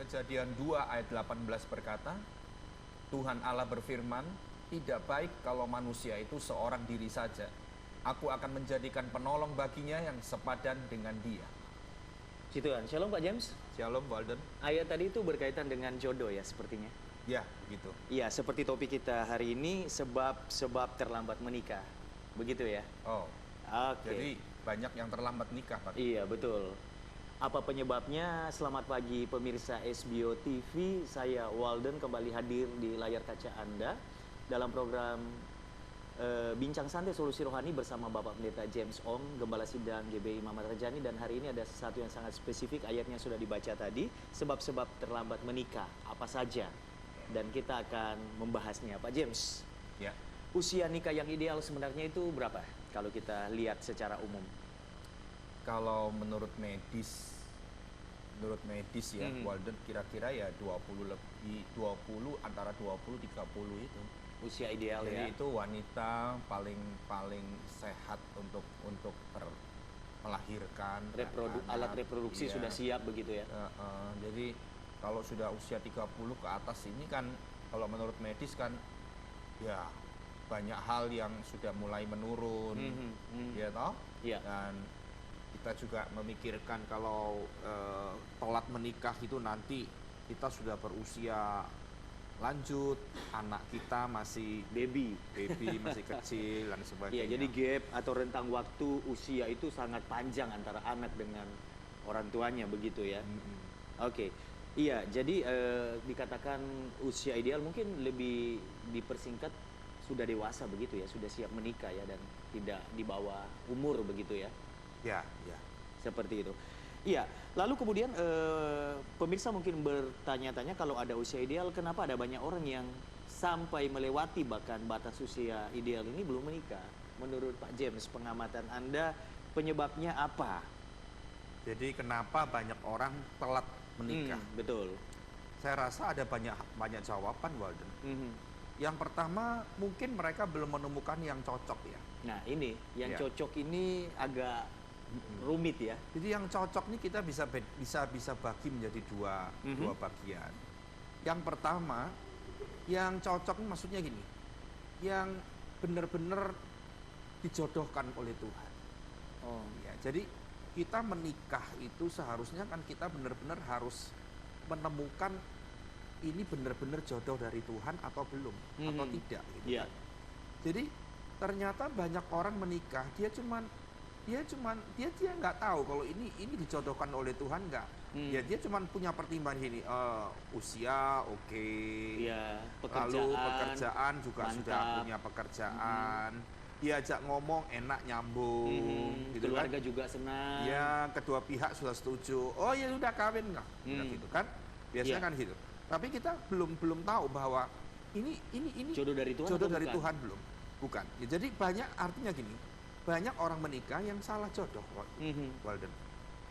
Kejadian 2 ayat 18 berkata, Tuhan Allah berfirman, tidak baik kalau manusia itu seorang diri saja. Aku akan menjadikan penolong baginya yang sepadan dengan dia. Gitu kan. Shalom Pak James. Shalom Walden. Ayat tadi itu berkaitan dengan jodoh ya sepertinya. Ya, begitu. Iya, seperti topik kita hari ini, sebab terlambat menikah. Begitu ya? Oh, Oke. jadi banyak yang terlambat nikah, Pak. Iya, betul. Apa penyebabnya? Selamat pagi pemirsa SBO TV. Saya Walden kembali hadir di layar kaca Anda dalam program Bincang Santai Solusi Rohani bersama Bapak Pendeta James Ong, Gembala Sidang GBI Muhammad Rajani. Dan hari ini ada sesuatu yang sangat spesifik, ayatnya sudah dibaca tadi, sebab-sebab terlambat menikah, apa saja. Dan kita akan membahasnya. Pak James, Ya. usia nikah yang ideal sebenarnya itu berapa? Kalau kita lihat secara umum. Kalau menurut medis ya, Walden kira-kira ya 20 lebih, 20 antara 20 30 itu. Usia ideal. Jadi ya. itu wanita paling sehat untuk melahirkan Alat reproduksi Iya. sudah siap begitu ya. Jadi kalau sudah usia 30 ke atas ini kan, kalau menurut medis kan ya banyak hal yang sudah mulai menurun, ya toh. Iya. Dan kita juga memikirkan kalau telat menikah itu nanti kita sudah berusia lanjut, anak kita masih Baby. masih kecil dan sebagainya. Iya, jadi gap atau rentang waktu usia itu sangat panjang antara anak dengan orang tuanya begitu ya. Oke. Iya, jadi dikatakan usia ideal mungkin lebih dipersingkat sudah dewasa begitu ya, sudah siap menikah ya, dan tidak di bawah umur begitu ya. Ya, ya. Seperti itu. Iya, lalu kemudian pemirsa mungkin bertanya-tanya, kalau ada usia ideal, kenapa ada banyak orang yang sampai melewati bahkan batas usia ideal ini belum menikah? Menurut Pak James, pengamatan Anda, penyebabnya apa? Jadi kenapa banyak orang telat menikah? Betul. Saya rasa ada banyak jawaban, Walden. Yang pertama, mungkin mereka belum menemukan yang cocok ya. Nah, ini yang Ya. cocok ini agak rumit ya. Jadi yang cocok nih kita bisa bagi menjadi dua bagian. Yang pertama, yang cocok ini maksudnya gini, yang benar-benar dijodohkan oleh Tuhan. Oh, Ya, jadi kita menikah itu seharusnya kan kita benar-benar harus menemukan ini benar-benar jodoh dari Tuhan atau belum, atau tidak gitu. Iya. Jadi ternyata banyak orang menikah, dia nggak tahu kalau ini dijodohkan oleh Tuhan nggak. Ya dia cuman punya pertimbangan gini, usia oke. Iya, Lalu pekerjaan juga mantap. sudah punya pekerjaan. Diajak ngomong enak, nyambung gitu kan. Keluarga juga senang. Ya, kedua pihak sudah setuju. Oh ya udah kawin nggak? Udah gitu kan. Biasanya Iya. kan gitu. Tapi kita belum tahu bahwa ini Jodoh dari Tuhan jodoh atau dari bukan? Tuhan belum. Bukan. Ya, jadi banyak, artinya gini. Banyak orang menikah yang salah jodoh, Walden.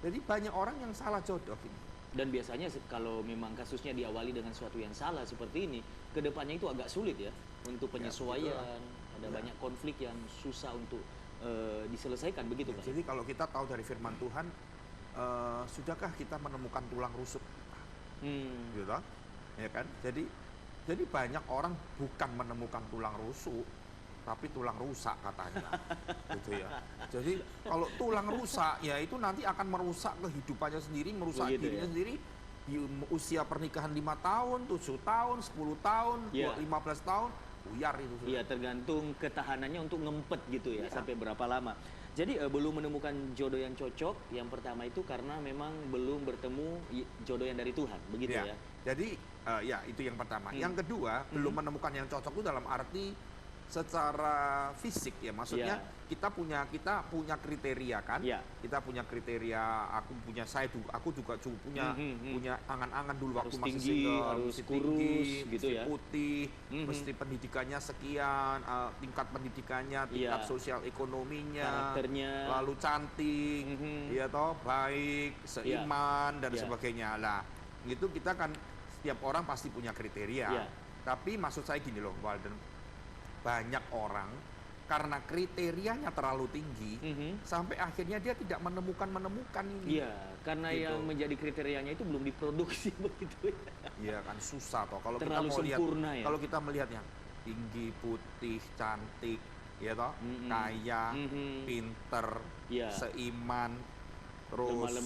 Jadi banyak orang yang salah jodoh ini. Dan biasanya kalau memang kasusnya diawali dengan sesuatu yang salah seperti ini, kedepannya itu agak sulit ya untuk penyesuaian. Ada banyak konflik yang susah untuk diselesaikan begitu Ya, Pak. jadi kalau kita tahu dari firman Tuhan, sudahkah kita menemukan tulang rusuk? Gitu, ya kan? Jadi banyak orang bukan menemukan tulang rusuk, tapi tulang rusak katanya, gitu ya. Jadi kalau tulang rusak, ya itu nanti akan merusak kehidupannya sendiri, merusak Begitu dirinya ya. sendiri. Di usia pernikahan 5 tahun, 7 tahun, 10 tahun, Iya. 15 tahun, buyar itu sudah. Iya, tergantung ketahanannya untuk ngempet gitu ya, Iya. sampai berapa lama. Jadi belum menemukan jodoh yang cocok. Yang pertama itu karena memang belum bertemu jodoh yang dari Tuhan, begitu ya. Jadi ya itu yang pertama. Yang kedua, belum menemukan yang cocok itu dalam arti secara fisik ya, maksudnya Iya. kita punya kriteria kan. Iya. Kita punya kriteria, aku juga punya angan-angan dulu Harus waktu masih tinggi, single, harus mesti kurus, tinggi, gitu mesti ya. putih, mesti pendidikannya sekian, tingkat pendidikannya, tingkat Iya. sosial ekonominya, Karakternya. lalu cantik, ya toh, baik, seiman dan Iya. sebagainya. Lah, itu kita kan setiap orang pasti punya kriteria. Iya. Tapi maksud saya gini loh, Walden, banyak orang karena kriterianya terlalu tinggi, sampai akhirnya dia tidak menemukan ini. Iya, karena gitu. yang menjadi kriterianya itu belum diproduksi begitu. Iya kan, susah toh. Kalau kita Terlalu mau lihat, sempurna ya. kalau kita melihat yang tinggi, putih, cantik, ya toh, kaya, pinter, Iya. seiman, terus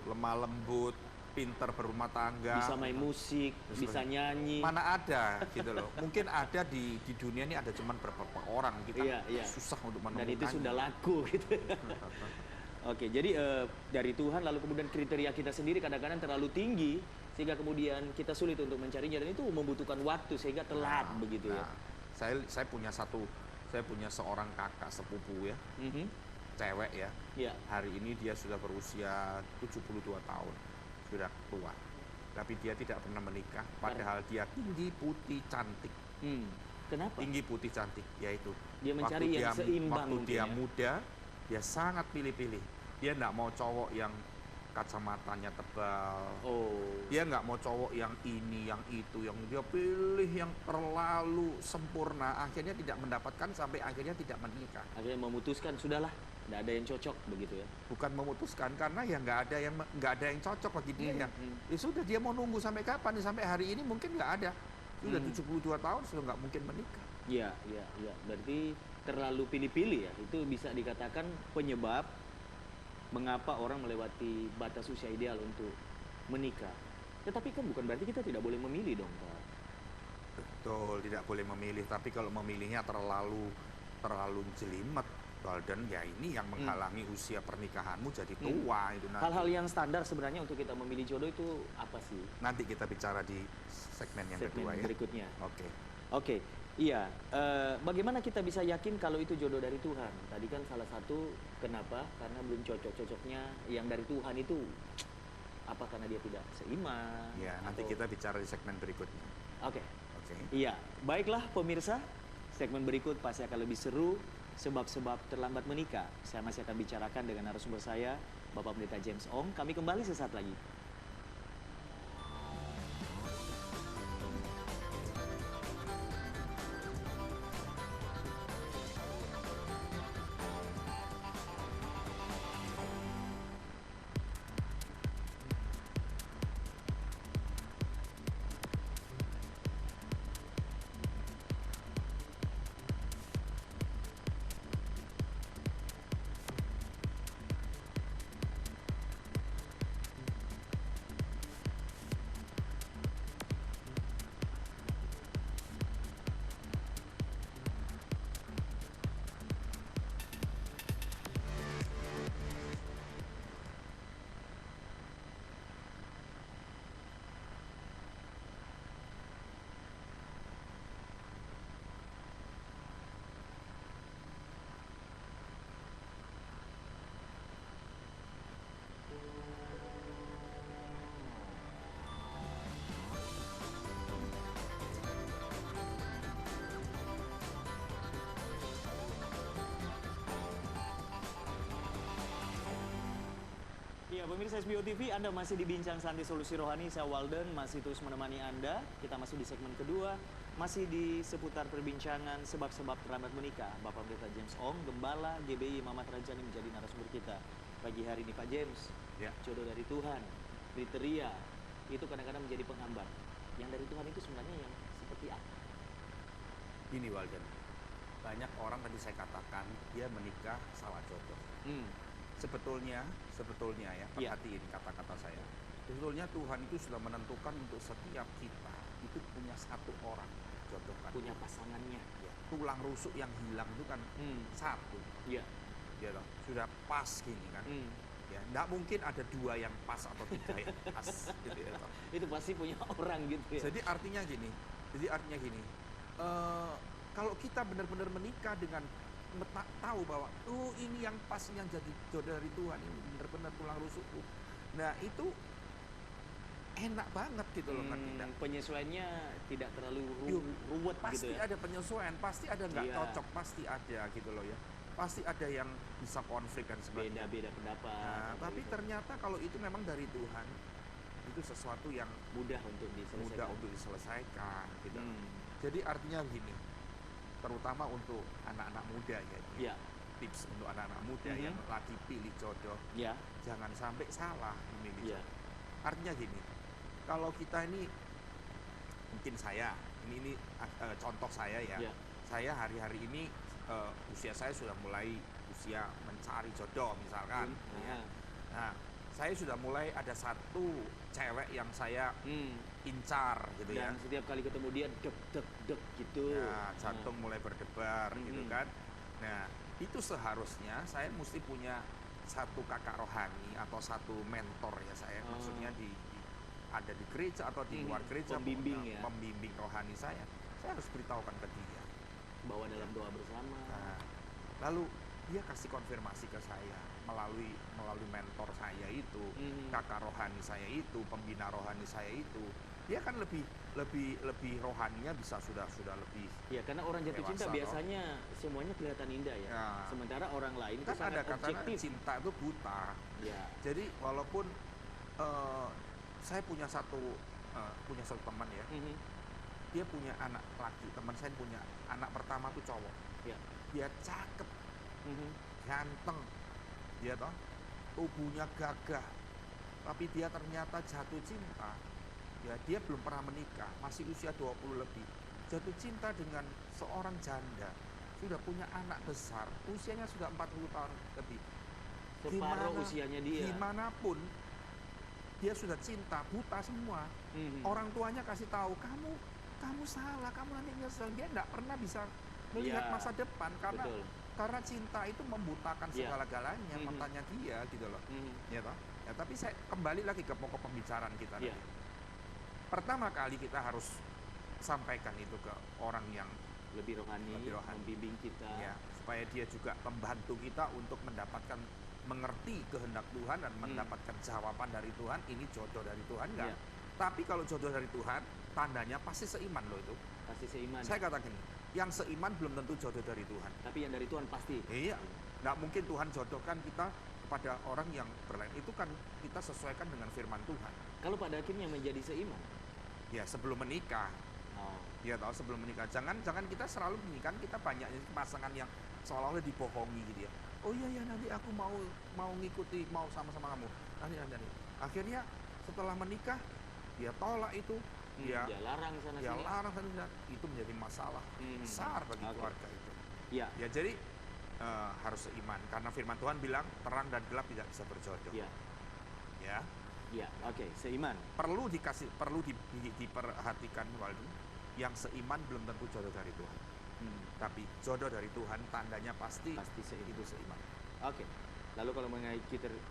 lemah lembut, pinter berumah tangga, bisa main musik, bisa nyanyi. mana ada gitu loh. Mungkin ada di dunia ini ada cuman beberapa orang, kita susah untuk menemukannya. Dan itu sudah laku gitu. Oke, jadi dari Tuhan lalu kemudian kriteria kita sendiri kadang-kadang terlalu tinggi sehingga kemudian kita sulit untuk mencarinya, dan itu membutuhkan waktu sehingga telat begitu ya. Saya punya seorang kakak sepupu ya. Cewek ya. Hari ini dia sudah berusia 72 tahun. Sudah tua, tapi dia tidak pernah menikah, padahal dia tinggi, putih, cantik. Kenapa? Tinggi, putih, cantik, yaitu dia mencari yang seimbang. Waktu dia muda, dia sangat pilih-pilih. Dia nggak mau cowok yang kacamatanya tebal. Dia nggak mau cowok yang ini, yang itu, yang dia pilih yang terlalu sempurna. Akhirnya tidak mendapatkan, sampai akhirnya tidak menikah. Akhirnya memutuskan, sudahlah, nggak ada yang cocok begitu ya. Bukan memutuskan, karena ya nggak ada yang cocok bagi dia ya. Ya sudah, dia mau nunggu sampai kapan? Sampai hari ini mungkin nggak ada. Sudah 72 tahun sudah nggak mungkin menikah. Iya. Berarti terlalu pilih-pilih ya. Itu bisa dikatakan penyebab mengapa orang melewati batas usia ideal untuk menikah. Tetapi kan bukan berarti kita tidak boleh memilih dong, Pak. Betul, tidak boleh memilih. Tapi kalau memilihnya terlalu jelimet, dan ya ini yang menghalangi usia pernikahanmu jadi tua itu nanti. Hal-hal yang standar sebenarnya untuk kita memilih jodoh itu apa sih? Nanti kita bicara di segmen yang kedua ya. Berikutnya. Oke. Iya. Bagaimana kita bisa yakin kalau itu jodoh dari Tuhan? Tadi kan salah satu kenapa? Karena belum cocok-cocoknya yang dari Tuhan itu. Apa karena dia tidak seiman? Ya, nanti kita bicara di segmen berikutnya. Oke. Iya, baiklah pemirsa. Segmen berikut pasti akan lebih seru. Sebab-sebab terlambat menikah. Saya masih akan bicarakan dengan narasumber saya, Bapak Pendeta James Ong. Kami kembali sesaat lagi. Ya, pemirsa SBO TV, Anda masih di Bincang Santai Solusi Rohani. Saya Walden, masih terus menemani Anda. Kita masih di segmen kedua, masih di seputar perbincangan sebab-sebab terlambat menikah. Bapak Pendeta James Ong, Gembala GBI Mamat Rajani menjadi narasumber kita pagi hari ini. Pak James, jodoh dari Tuhan, kriteria, itu kadang-kadang menjadi penghambat. Yang dari Tuhan itu sebenarnya yang seperti apa? Gini Walden, banyak orang tadi saya katakan, dia menikah salah jodoh. Sebetulnya ya, perhatiin kata-kata saya. Sebetulnya Tuhan itu sudah menentukan untuk setiap kita itu punya satu orang jodohkan. Punya pasangannya. Ya, tulang rusuk yang hilang itu kan satu. Iya. Ya loh, sudah pas gini kan. Ya, enggak mungkin ada dua yang pas atau tiga yang pas gitu ya. Itu pasti punya orang gitu ya. Jadi artinya gini. Kalau kita benar-benar menikah dengan tahu bahwa ini yang pas, yang jadi jodoh dari Tuhan, ini benar-benar tulang rusukku. Nah itu enak banget gitu loh, ngerti? Penyesuaiannya tidak terlalu ruwet pasti gitu ya. Ada penyesuaian, pasti ada nggak cocok, pasti ada gitu loh ya. Pasti ada yang bisa konflik dan sebagainya. Beda-beda pendapat. Nah, tapi ternyata kalau itu memang dari Tuhan, itu sesuatu yang mudah untuk diselesaikan. Gitu. Jadi artinya gini, terutama untuk anak-anak muda ya. Ya. Tips untuk anak-anak muda yang lagi pilih jodoh, Ya. jangan sampai salah memilih Ya. jodoh. Artinya gini, kalau kita ini, mungkin saya, ini contoh saya ya, Ya. saya hari-hari ini usia saya sudah mulai usia mencari jodoh misalkan, ya. Nah, saya sudah mulai ada satu cewek yang saya incar gitu ya. Dan setiap kali ketemu dia dek dek dek gitu. Ya, jantung mulai berdebar gitu kan. Nah, itu seharusnya saya mesti punya satu kakak rohani atau satu mentor ya saya. Maksudnya ada di gereja atau di luar gereja, pembimbing ya. Pembimbing rohani saya harus beritahukan ke dia. Bawa dalam doa bersama. Nah, lalu dia kasih konfirmasi ke saya melalui mentor saya itu, kakak rohani saya itu, pembina rohani saya itu. Dia kan lebih rohaninya bisa sudah lebih. Ya, karena orang jatuh cinta biasanya semuanya kelihatan indah ya. Sementara orang lain itu kan sangat ada katanya objektif. cinta itu buta. Ya. Jadi walaupun saya punya satu teman ya. Dia punya anak laki, teman saya punya anak pertama tuh cowok. Ya. Dia cakep, ganteng, dia toh, tubuhnya gagah, tapi dia ternyata jatuh cinta. Ya, dia belum pernah menikah, masih usia 20 lebih. Jatuh cinta dengan seorang janda, sudah punya anak besar, usianya sudah 40 tahun lebih. Separuh usianya dia. Gimana pun dia sudah cinta, buta semua. Orang tuanya kasih tahu, kamu salah, kamu nanti nyesel. Dia nggak pernah bisa melihat masa depan karena cinta itu membutakan segala-galanya, matanya dia gitu loh. Ya toh? Ya, tapi saya kembali lagi ke pokok pembicaraan kita tadi. Pertama kali kita harus sampaikan itu ke orang yang lebih rohani, membimbing kita, ya, supaya dia juga membantu kita untuk mengerti kehendak Tuhan dan mendapatkan jawaban dari Tuhan. Ini jodoh dari Tuhan enggak? Tapi kalau jodoh dari Tuhan, tandanya pasti seiman loh itu. Pasti seiman. Saya katakan, yang seiman belum tentu jodoh dari Tuhan. Tapi yang dari Tuhan pasti. Iya, nggak mungkin Tuhan jodohkan kita kepada orang yang berlain. Itu kan kita sesuaikan dengan firman Tuhan. Kalau pada akhirnya menjadi seiman? Ya, sebelum menikah. Ya tahu, sebelum menikah. Jangan kita selalu menikah, kita banyak pasangan yang seolah-olah dibohongi gitu ya. Oh iya nanti aku mau ngikuti, mau sama-sama kamu. Nanti. Akhirnya setelah menikah dia tolak itu. Dia larang sana sini. Itu menjadi masalah besar bagi keluarga itu. Ya. Ya, jadi harus seiman karena firman Tuhan bilang terang dan gelap tidak bisa berjodoh. Ya. Ya, oke, seiman. Perlu diperhatikan Waldo, yang seiman belum tentu jodoh dari Tuhan. Tapi jodoh dari Tuhan tandanya pasti itu seiman. Oke. Lalu kalau mengenai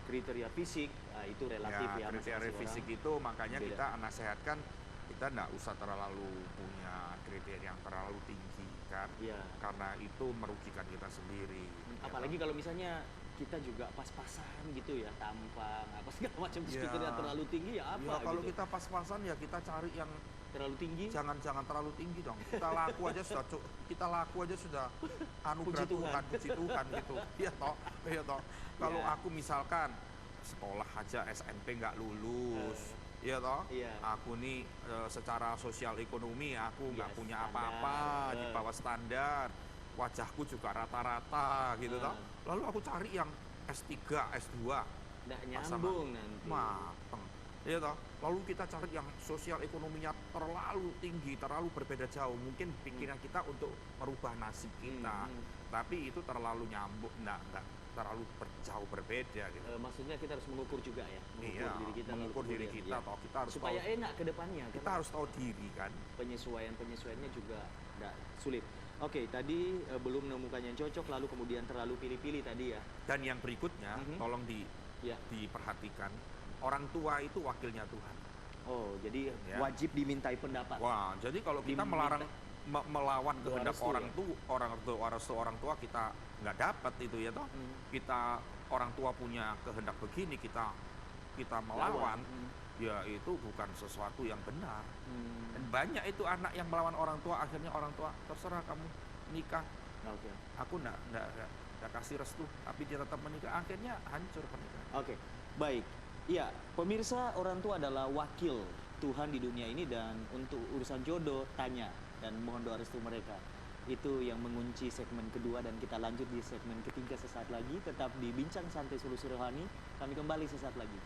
kriteria fisik, itu relatif ya. Kriteria fisik itu makanya kita nasihatkan kita enggak usah terlalu punya kriteria yang terlalu tinggi kan. Karena itu merugikan kita sendiri. Apalagi kalau misalnya kita juga pas-pasan gitu ya, tampang apa segala macam, kriteria terlalu tinggi ya apa ya, kalau gitu. kita pas-pasan ya kita cari yang terlalu tinggi. Jangan terlalu tinggi dong. Kita laku aja sudah anugerah Tuhan, puji Tuhan gitu. Iya toh. Kalau aku misalkan sekolah aja SMP nggak lulus, iya toh. Aku nih secara sosial ekonomi aku nggak punya apa-apa, di bawah standar. Wajahku juga rata-rata gitu toh. Lalu aku cari yang S3, S2. Nggak nyambung nanti. Mateng. Iya toh. Lalu kita cari yang sosial ekonominya terlalu tinggi, terlalu berbeda jauh. Mungkin pikiran kita untuk merubah nasib kita. Tapi itu terlalu nyambung, enggak terlalu jauh berbeda gitu. Maksudnya kita harus mengukur juga ya. Mengukur diri kita toh. Kita harus supaya enak ke depannya. Kita harus tahu diri kan. Penyesuaiannya juga enggak sulit. Oke, tadi belum menemukan yang cocok, lalu kemudian terlalu pilih-pilih tadi ya. Dan yang berikutnya, tolong diperhatikan, orang tua itu wakilnya Tuhan. Oh, jadi wajib dimintai pendapat. Wah, jadi kalau kita melawan kehendak orang tua kita nggak dapat itu ya toh. Kita orang tua punya kehendak begini, kita melawan. Ya itu bukan sesuatu yang benar. Dan banyak itu anak yang melawan orang tua, akhirnya orang tua terserah kamu nikah. Aku nggak kasih restu, tapi dia tetap menikah, akhirnya hancur pernikahan. Oke, baik. Iya, pemirsa, orang tua adalah wakil Tuhan di dunia ini, dan untuk urusan jodoh tanya dan mohon doa restu mereka. Itu yang mengunci segmen kedua dan kita lanjut di segmen ketiga sesaat lagi. Tetap di Bincang Santai Solusi Rohani. Kami kembali sesaat lagi.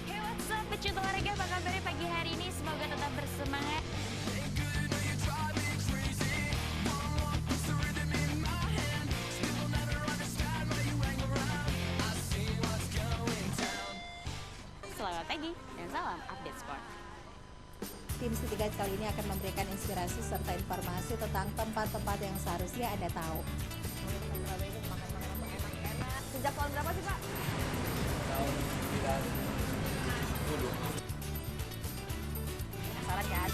Hey, what's up, pecinta olahraga? Apa kabarnya pagi hari ini? Semoga tetap bersemangat. Selamat pagi dan salam update sport. Tim City Guide kali ini akan memberikan inspirasi serta informasi tentang tempat-tempat yang seharusnya Anda tahu. Sejak tahun berapa sih, Pak? Tahun 90. Penasaran kan?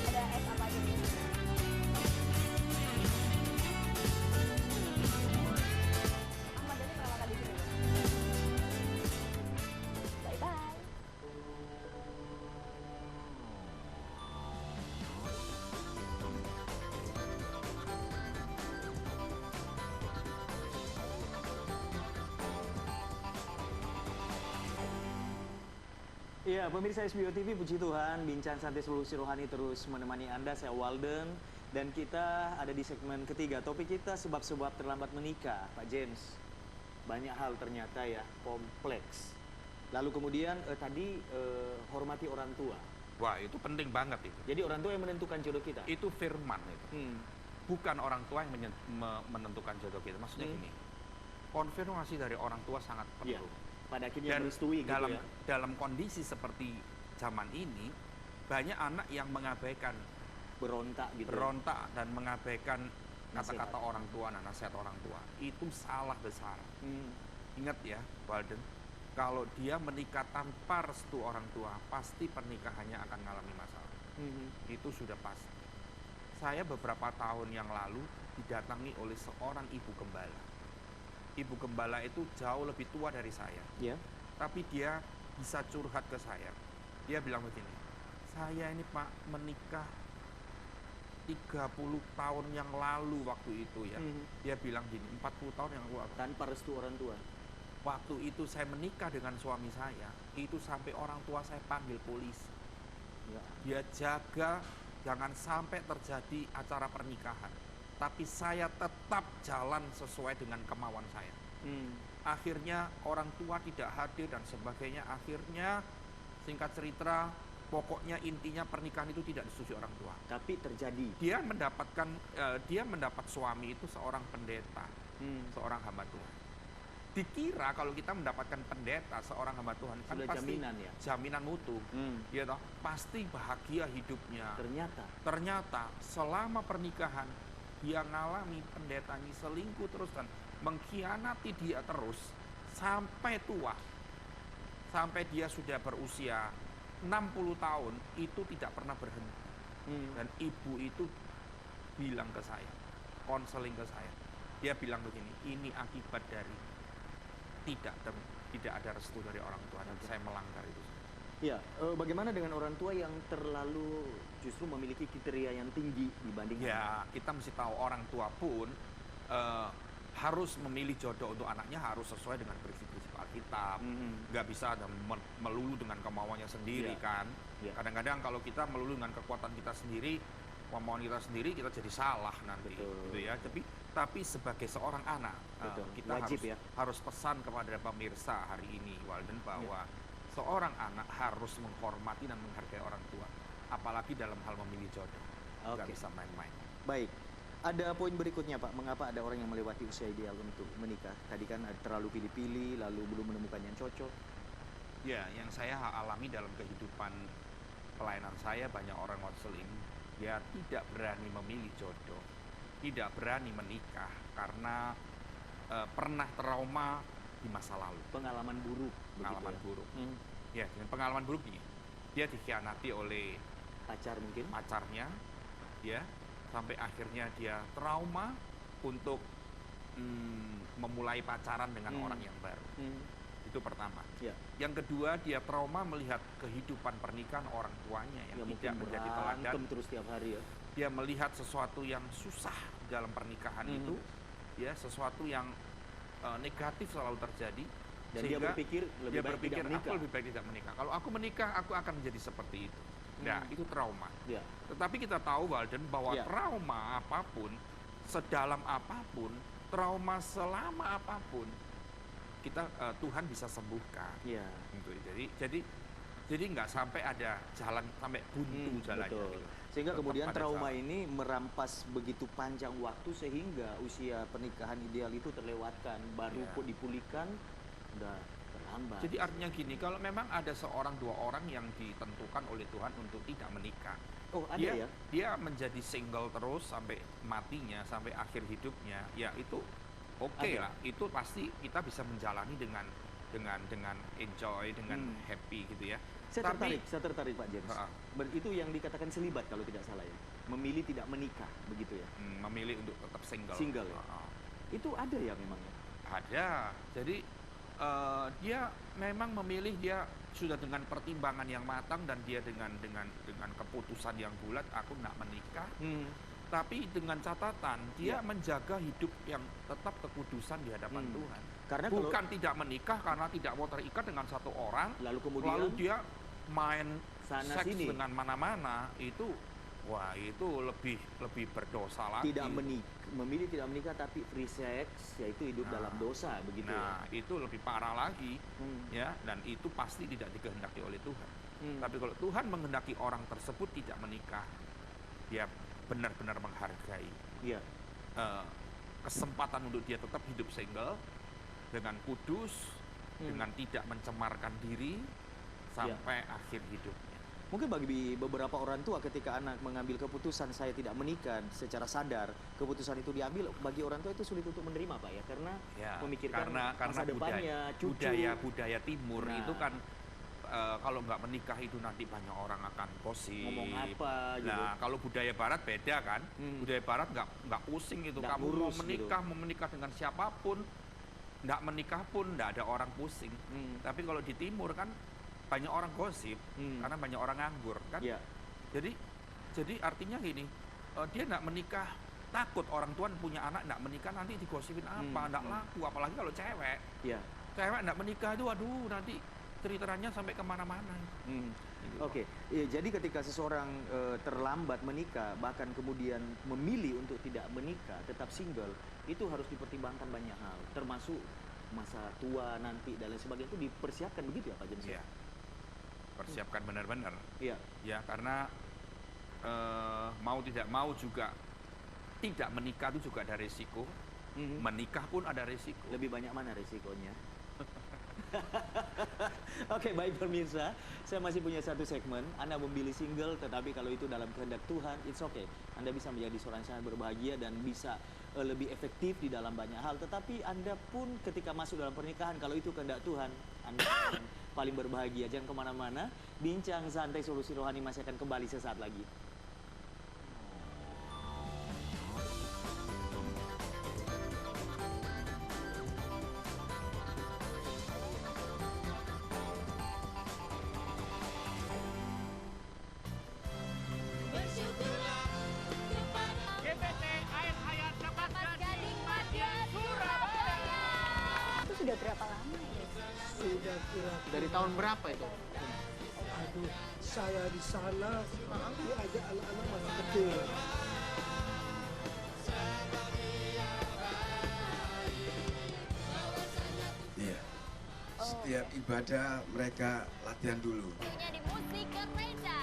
Ada es apa aja nih? Ahmad Dhani pernah makan di sini. Bye-bye. Iya, pemirsa SBO TV, puji Tuhan, Bincang Santai Solusi Rohani terus menemani Anda. Saya Walden, dan kita ada di segmen ketiga. Topik kita sebab-sebab terlambat menikah, Pak James. Banyak hal ternyata ya, kompleks. Lalu kemudian tadi hormati orang tua. Wah, itu penting banget itu. Jadi orang tua yang menentukan jodoh kita. Itu firman itu. Bukan orang tua yang menentukan jodoh kita. Maksudnya Hmm. gini, konfirmasi dari orang tua sangat perlu. Iya. Pada akhirnya Dan merestui gitu dalam ya. dalam kondisi seperti zaman ini, banyak anak yang mengabaikan, Berontak gitu. berontak dan mengabaikan Nasihat. kata-kata orang tua dan nasihat orang tua. Itu salah besar. Hmm. Ingat ya, Walden, kalau dia menikah tanpa restu orang tua, pasti pernikahannya akan mengalami masalah. Hmm. Itu sudah pasti. Saya beberapa tahun yang lalu didatangi oleh seorang ibu gembala. Ibu gembala itu jauh lebih tua dari saya, Ya. tapi dia bisa curhat ke saya. Dia bilang begini, saya ini Pak menikah 30 tahun yang lalu waktu itu ya. Mhm. Dia bilang gini, 40 tahun yang lalu. Tanpa restu orang tua. Waktu itu saya menikah dengan suami saya, itu sampai orang tua saya panggil polisi. Ya. Dia jaga jangan sampai terjadi acara pernikahan. Tapi saya tetap jalan sesuai dengan kemauan saya. Hmm. Akhirnya orang tua tidak hadir dan sebagainya. Akhirnya singkat cerita, pokoknya intinya pernikahan itu tidak disetujui orang tua. Tapi terjadi. Dia mendapat suami itu seorang pendeta, seorang hamba Tuhan. Dikira kalau kita mendapatkan pendeta, seorang hamba Tuhan, kan Sudah pasti jaminan ya? jaminan mutu. Ya toh, pasti bahagia hidupnya. Ternyata selama pernikahan dia ngalami pendeta ini selingkuh terus dan mengkhianati dia terus sampai tua. Sampai dia sudah berusia 60 tahun itu tidak pernah berhenti. Dan ibu itu bilang ke saya, konseling ke saya. Dia bilang begini, ini akibat dari tidak ada restu dari orang tua dan saya melanggar itu. Ya, bagaimana dengan orang tua yang terlalu justru memiliki kriteria yang tinggi dibanding Ya, kita mesti tahu orang tua pun harus memilih jodoh untuk anaknya harus sesuai dengan prinsip-prinsip Alkitab. Nggak bisa ada melulu dengan kemauannya sendiri Ya. kan. Ya. Kadang-kadang kalau kita melulu dengan kekuatan kita sendiri, kemauan kita sendiri, kita jadi salah nanti. Betul. Gitu ya. Tapi sebagai seorang anak, Betul. kita Wajib ya. harus pesan kepada pemirsa hari ini, Walden, bahwa seorang anak harus menghormati dan menghargai orang tua, apalagi dalam hal memilih jodoh. Nggak Oke. bisa main-main. Baik. Ada poin berikutnya Pak, mengapa ada orang yang melewati usia ideal untuk menikah? Tadi kan terlalu pilih-pilih, lalu belum menemukan yang cocok. Ya, yang saya alami dalam kehidupan pelayanan saya, banyak orang konseling, dia tidak berani memilih jodoh, tidak berani menikah karena pernah trauma di masa lalu, Pengalaman buruk. pengalaman begitu buruk. ya? Ya, dengan pengalaman buruk ini, dia dikhianati oleh Pacar mungkin. pacarnya, ya, sampai akhirnya dia trauma untuk memulai pacaran dengan orang yang baru. Itu pertama. Ya. Yang kedua, dia trauma melihat kehidupan pernikahan orang tuanya yang tidak menjadi teladan. Terus tiap hari ya. Dia melihat sesuatu yang susah dalam pernikahan itu, ya, sesuatu yang negatif selalu terjadi. Dan dia berpikir lebih baik tidak menikah. Aku lebih baik tidak menikah. Kalau aku menikah, aku akan menjadi seperti itu. Nah, itu trauma. Ya. Tetapi kita tahu, Walden, bahwa Ya. trauma apapun, sedalam apapun, trauma selama apapun, kita Tuhan bisa sembuhkan. Ya. Gitu. Jadi nggak sampai ada jalan sampai buntu jalannya. Betul. Gitu. Sehingga Tetap kemudian ada trauma jalan. ini merampas begitu panjang waktu sehingga usia pernikahan ideal itu terlewatkan, baru Ya. dipulihkan udah terlambat. Jadi artinya gini, kalau memang ada seorang dua orang yang ditentukan oleh Tuhan untuk tidak menikah, oh, ada ya? dia menjadi single terus sampai matinya, sampai akhir hidupnya, ya itu oke Ada. lah. Itu pasti kita bisa menjalani dengan enjoy, dengan happy gitu ya. Saya Tapi tertarik Pak James. Itu yang dikatakan selibat kalau tidak salah ya. Memilih tidak menikah, begitu ya. memilih untuk tetap single. Single ya. Itu ada ya memangnya? Ada. Jadi dia memang memilih, dia sudah dengan pertimbangan yang matang dan dia dengan keputusan yang bulat, aku nggak menikah. Tapi dengan catatan dia menjaga hidup yang tetap kekudusan di hadapan Tuhan. Karena bukan tidak menikah karena tidak mau terikat dengan satu orang, lalu kemudian dia main sana seks sini dengan mana-mana, itu wah, itu lebih berdosa lagi. memilih tidak menikah tapi free sex, yaitu hidup dalam dosa, begitu Nah, ya. itu lebih parah lagi, ya, dan itu pasti tidak dikehendaki oleh Tuhan. Tapi kalau Tuhan menghendaki orang tersebut tidak menikah, dia benar-benar menghargai Iya. kesempatan untuk dia tetap hidup single dengan kudus, dengan tidak mencemarkan diri sampai akhir hidupnya. Mungkin bagi beberapa orang tua ketika anak mengambil keputusan saya tidak menikah secara sadar, keputusan itu diambil, bagi orang tua itu sulit untuk menerima, Pak ya, karena memikirkan masa depannya, cucu. Budaya timur itu kan kalau nggak menikah itu nanti banyak orang akan gosip. Ngomong apa gitu. Nah, kalau budaya barat beda kan. Budaya barat nggak pusing gitu. Nggak Kamu ngurus mau menikah dengan siapapun, nggak menikah pun nggak ada orang pusing. Tapi kalau di timur kan banyak orang gosip karena banyak orang nganggur kan. Iya. Jadi artinya gini, dia nggak menikah, takut orang tua punya anak nggak menikah nanti digosipin apa, nggak laku, apalagi kalau cewek. Iya. Cewek nggak menikah itu, aduh, nanti ceritanya sampai kemana-mana. Oke. Ya, jadi ketika seseorang terlambat menikah, bahkan kemudian memilih untuk tidak menikah, tetap single, itu harus dipertimbangkan banyak hal, termasuk masa tua nanti dan lain sebagainya, itu dipersiapkan begitu ya Pak James? Iya. Persiapkan benar-benar. Iya. Ya, karena mau tidak mau juga tidak menikah itu juga ada resiko. Menikah pun ada resiko. Lebih banyak mana resikonya? Oke, baik pemirsa, saya masih punya satu segmen. Anda memilih single, tetapi kalau itu dalam kehendak Tuhan, it's okay. Anda bisa menjadi seorang yang sangat berbahagia dan bisa lebih efektif di dalam banyak hal. Tetapi Anda pun ketika masuk dalam pernikahan, kalau itu kehendak Tuhan, Anda akan paling berbahagia. Jangan kemana-mana. Bincang Santai Solusi Rohani masih akan kembali sesaat lagi. Sudah berapa lama ya? Sudah kira Dari tahun berapa itu? aduh, saya di sana diajak anak-anak masih kecil. Iya. Setiap ibadah mereka latihan dulu. Pastinya di Musik Gereja.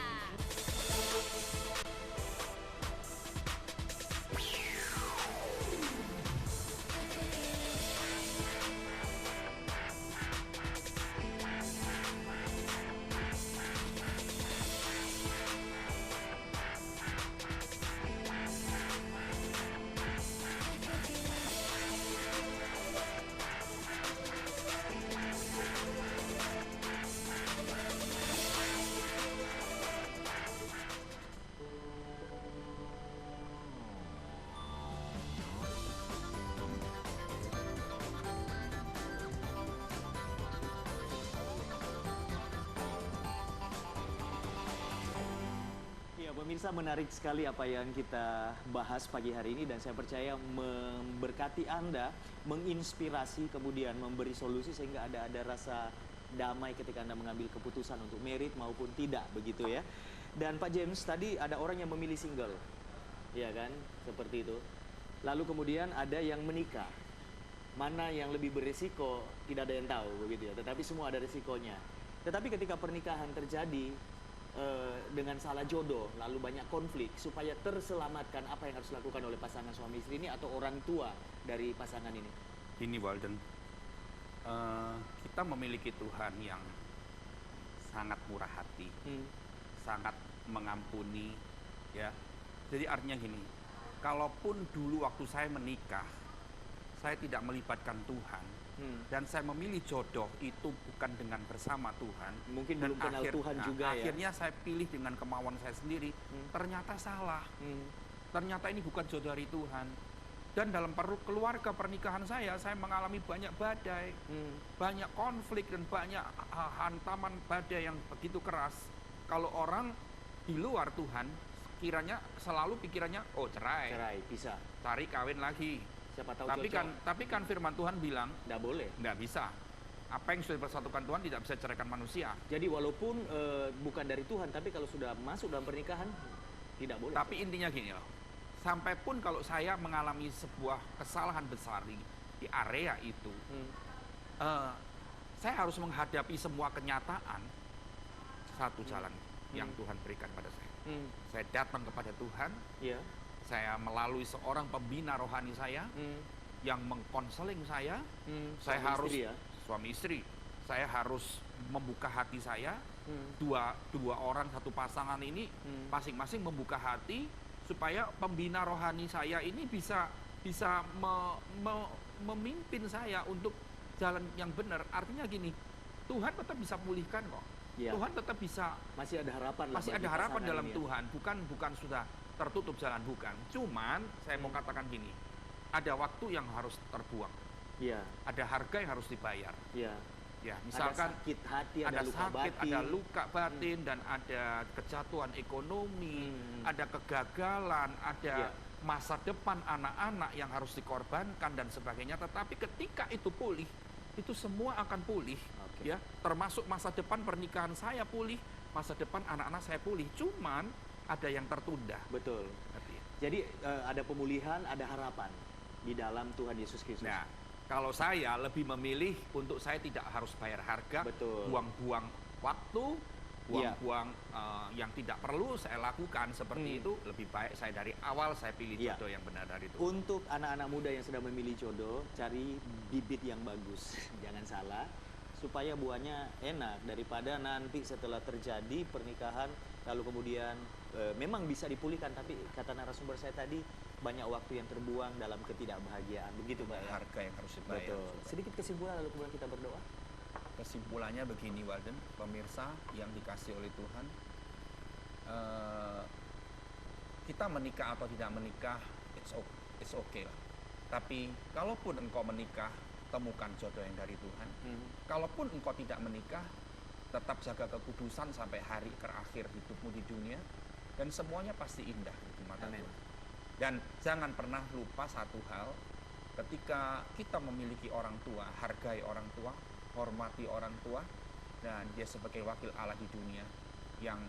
Pemirsa, menarik sekali apa yang kita bahas pagi hari ini dan saya percaya memberkati Anda, menginspirasi, kemudian memberi solusi sehingga ada rasa damai ketika Anda mengambil keputusan untuk merit maupun tidak, begitu ya. Dan Pak James, tadi ada orang yang memilih single, ya kan, seperti itu. Lalu kemudian ada yang menikah. Mana yang lebih berisiko, tidak ada yang tahu, begitu ya. Tetapi semua ada risikonya. Tetapi ketika pernikahan terjadi dengan salah jodoh, lalu banyak konflik, supaya terselamatkan, apa yang harus dilakukan oleh pasangan suami istri ini atau orang tua dari pasangan ini? Ini Walden, kita memiliki Tuhan yang sangat murah hati, sangat mengampuni, ya. Jadi artinya gini, kalaupun dulu waktu saya menikah, saya tidak melibatkan Tuhan, dan saya memilih jodoh itu bukan dengan bersama Tuhan. Mungkin belum kenal Tuhan juga ya. Akhirnya saya pilih dengan kemauan saya sendiri, ternyata salah. Ternyata ini bukan jodoh dari Tuhan. Dan dalam keluarga pernikahan saya mengalami banyak badai, banyak konflik dan banyak hantaman badai yang begitu keras. Kalau orang di luar Tuhan, kiranya selalu pikirannya, oh cerai, bisa, cari kawin lagi. Siapa tahu Tapi kan firman Tuhan bilang, nggak boleh, nggak bisa. Apa yang sudah dipersatukan Tuhan tidak bisa ceraikan manusia. Jadi walaupun bukan dari Tuhan, tapi kalau sudah masuk dalam pernikahan tidak boleh. Tapi intinya gini loh, sampai pun kalau saya mengalami sebuah kesalahan besar di area itu, saya harus menghadapi semua kenyataan. Satu jalan yang Tuhan berikan pada saya. Saya datang kepada Tuhan. Yeah. Saya melalui seorang pembina rohani saya yang mengkonseling saya. Saya harus suami istri. Saya harus membuka hati saya. Dua orang satu pasangan ini masing-masing membuka hati supaya pembina rohani saya ini bisa memimpin saya untuk jalan yang benar. Artinya gini, Tuhan tetap bisa pulihkan kok. Ya. Tuhan tetap bisa. Masih ada harapan. Masih ada harapan dalam Tuhan. Bukan sudah tertutup jalan, bukan. Cuman saya mau katakan gini, ada waktu yang harus terbuang. Iya. Ada harga yang harus dibayar. Iya. Ya, misalkan ada sakit hati, ada luka sakit, batin. ada luka batin, dan ada kejatuhan ekonomi, ada kegagalan, ada masa depan anak-anak yang harus dikorbankan dan sebagainya. Tetapi ketika itu pulih, itu semua akan pulih. Ya, termasuk masa depan pernikahan saya pulih, masa depan anak-anak saya pulih. Cuman ada yang tertunda. Betul. Jadi ada pemulihan, ada harapan di dalam Tuhan Yesus Kristus. Nah, kalau saya lebih memilih untuk saya tidak harus bayar harga, buang-buang waktu, buang-buang yang tidak perlu saya lakukan seperti itu. Lebih baik saya dari awal saya pilih jodoh yang benar dari Tuhan. Untuk anak-anak muda yang sedang memilih jodoh, cari bibit yang bagus, jangan salah, supaya buahnya enak, daripada nanti setelah terjadi pernikahan lalu kemudian memang bisa dipulihkan, tapi kata narasumber saya tadi banyak waktu yang terbuang dalam ketidakbahagiaan, begitu Pak ya? Harga yang harus dibayar. Betul. Sedikit kesimpulan lalu kemudian kita berdoa. Kesimpulannya begini Walden, pemirsa yang dikasih oleh Tuhan, kita menikah atau tidak menikah, it's okay lah. Tapi kalaupun engkau menikah, temukan jodoh yang dari Tuhan. Kalaupun engkau tidak menikah, tetap jaga kekudusan sampai hari terakhir hidupmu di dunia, dan semuanya pasti indah di mata Tuhan. Dan jangan pernah lupa satu hal, ketika kita memiliki orang tua, hargai orang tua, hormati orang tua, dan dia sebagai wakil Allah di dunia yang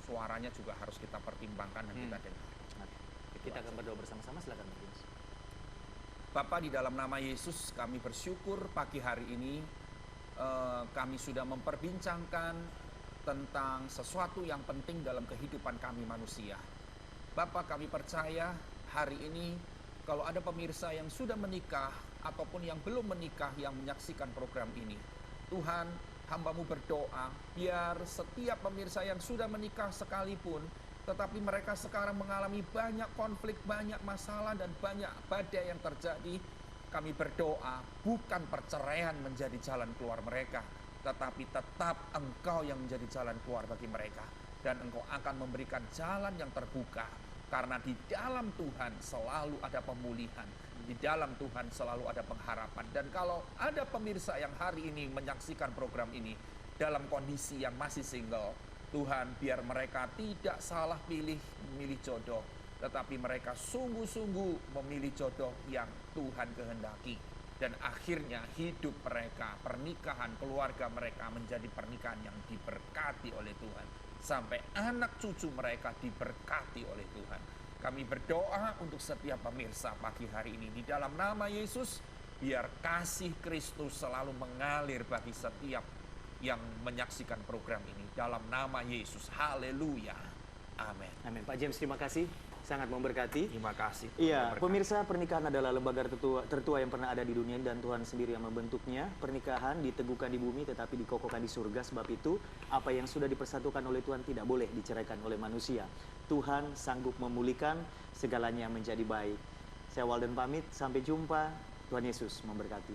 suaranya juga harus kita pertimbangkan dan kita dengar. Kita akan berdoa bersama-sama, silakan Mas. Bapa, di dalam nama Yesus kami bersyukur pagi hari ini kami sudah memperbincangkan tentang sesuatu yang penting dalam kehidupan kami manusia. Bapa, kami percaya hari ini kalau ada pemirsa yang sudah menikah ataupun yang belum menikah yang menyaksikan program ini, Tuhan, hamba-Mu berdoa biar setiap pemirsa yang sudah menikah sekalipun, tetapi mereka sekarang mengalami banyak konflik, banyak masalah, dan banyak badai yang terjadi. Kami berdoa bukan perceraian menjadi jalan keluar mereka, tetapi tetap Engkau yang menjadi jalan keluar bagi mereka. Dan Engkau akan memberikan jalan yang terbuka, karena di dalam Tuhan selalu ada pemulihan, di dalam Tuhan selalu ada pengharapan. Dan kalau ada pemirsa yang hari ini menyaksikan program ini dalam kondisi yang masih single, Tuhan, biar mereka tidak salah memilih jodoh, tetapi mereka sungguh-sungguh memilih jodoh yang Tuhan kehendaki. Dan akhirnya hidup mereka, pernikahan, keluarga mereka menjadi pernikahan yang diberkati oleh Tuhan. Sampai anak cucu mereka diberkati oleh Tuhan. Kami berdoa untuk setiap pemirsa pagi hari ini. Di dalam nama Yesus, biar kasih Kristus selalu mengalir bagi setiap yang menyaksikan program ini. Dalam nama Yesus, haleluya, amin. Amin. Pak James, terima kasih. Sangat memberkati. Terima kasih. Iya, pemirsa, pernikahan adalah lembaga tertua yang pernah ada di dunia dan Tuhan sendiri yang membentuknya. Pernikahan diteguhkan di bumi tetapi dikokohkan di surga. Sebab itu, apa yang sudah dipersatukan oleh Tuhan tidak boleh diceraikan oleh manusia. Tuhan sanggup memulihkan segalanya menjadi baik. Saya Walden pamit, sampai jumpa. Tuhan Yesus memberkati.